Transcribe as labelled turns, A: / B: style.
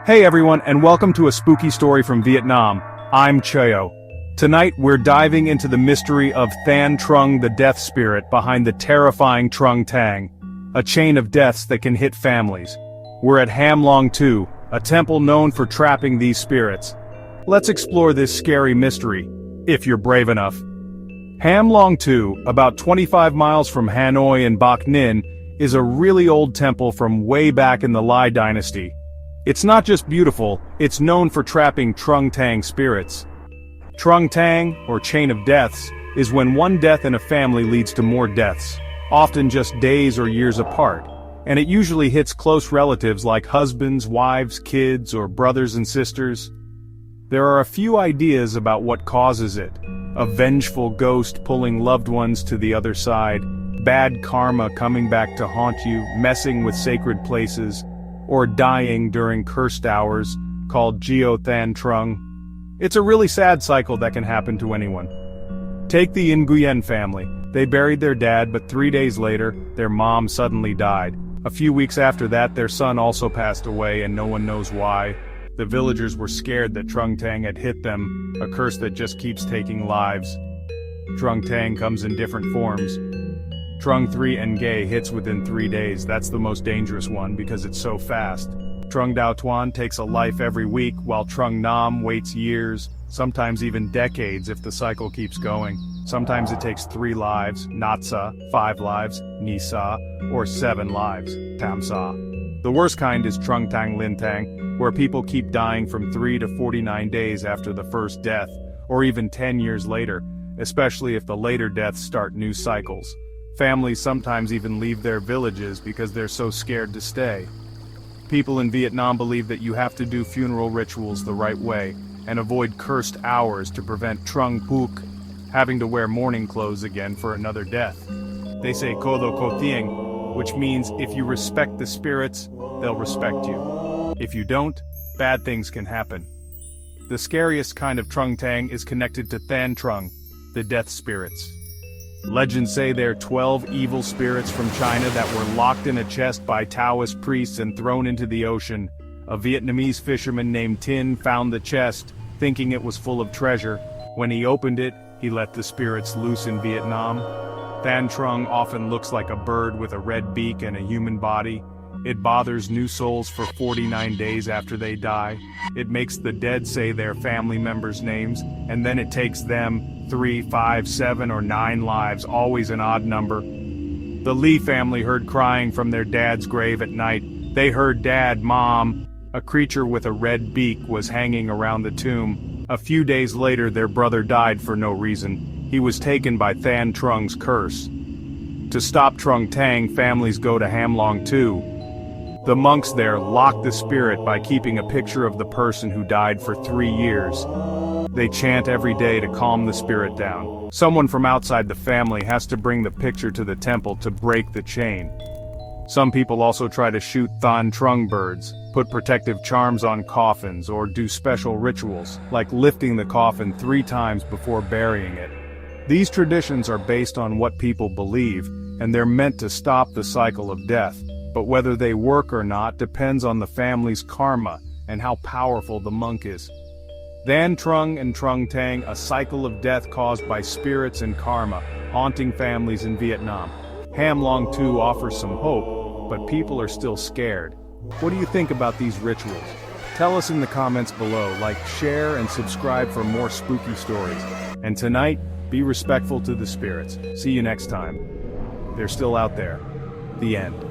A: Hey everyone, and welcome to a spooky story from Vietnam. I'm Cheo. Tonight we're diving into the mystery of Than Trung, the death spirit behind the terrifying Trùng Tang, a chain of deaths that can hit families. We're at Hàm Long Tự, a temple known for trapping these spirits. Let's explore this scary mystery, if you're brave enough. Hàm Long Tự, about 25 miles from Hanoi and Bac Ninh, is a really old temple from way back in the Lai dynasty. It's not just beautiful, it's known for trapping Trùng Tang spirits. Trùng Tang, or chain of deaths, is when one death in a family leads to more deaths, often just days or years apart, and it usually hits close relatives like husbands, wives, kids, or brothers and sisters. There are a few ideas about what causes it: a vengeful ghost pulling loved ones to the other side, bad karma coming back to haunt you, messing with sacred places, or dying during cursed hours, called Gio Than Trung. It's a really sad cycle that can happen to anyone. Take the Nguyen family. They buried their dad, but 3 days later, their mom suddenly died. A few weeks after that, their son also passed away and no one knows why. The villagers were scared that Trùng Tang had hit them, a curse that just keeps taking lives. Trùng Tang comes in different forms. Trung 3 Ngay hits within 3 days. That's the most dangerous one because it's so fast. Trung Dao Tuan takes a life every week, while Trung Nam waits years, sometimes even decades if the cycle keeps going. Sometimes it takes 3 lives, Natsa, 5 lives, Nisa, or 7 lives, Tamsa. The worst kind is Trùng Tang Linh Tang, where people keep dying from 3 to 49 days after the first death, or even 10 years later, especially if the later deaths start new cycles. Families sometimes even leave their villages because they're so scared to stay. People in Vietnam believe that you have to do funeral rituals the right way, and avoid cursed hours to prevent Trung Phuc, having to wear mourning clothes again for another death. They say Kodo Ko Thieng, which means if you respect the spirits, they'll respect you. If you don't, bad things can happen. The scariest kind of Trùng Tang is connected to Than Trung, the death spirits. Legends say they're 12 evil spirits from China that were locked in a chest by Taoist priests and thrown into the ocean. A Vietnamese fisherman named Tin found the chest, thinking it was full of treasure. When he opened it, he let the spirits loose in Vietnam. Than Trung often looks like a bird with a red beak and a human body. It bothers new souls for 49 days after they die. It makes the dead say their family members' names, and then it takes them 3, 5, 7, or 9 lives, always an odd number. The Lee family heard crying from their dad's grave at night. They heard Dad, Mom. A creature with a red beak was hanging around the tomb. A few days later, their brother died for no reason. He was taken by Than Trung's curse. To stop Trùng Tang, families go to Hàm Long Tự. The monks there lock the spirit by keeping a picture of the person who died for 3 years. They chant every day to calm the spirit down. Someone from outside the family has to bring the picture to the temple to break the chain. Some people also try to shoot Than Trung birds, put protective charms on coffins, or do special rituals, like lifting the coffin 3 times before burying it. These traditions are based on what people believe, and they're meant to stop the cycle of death. But whether they work or not depends on the family's karma and how powerful the monk is. Than Trung and Trùng Tang, a cycle of death caused by spirits and karma, haunting families in Vietnam. Hàm Long Tự offers some hope, but people are still scared. What do you think about these rituals? Tell us in the comments below. Like, share, and subscribe for more spooky stories. And tonight, be respectful to the spirits. See you next time. They're still out there. The end.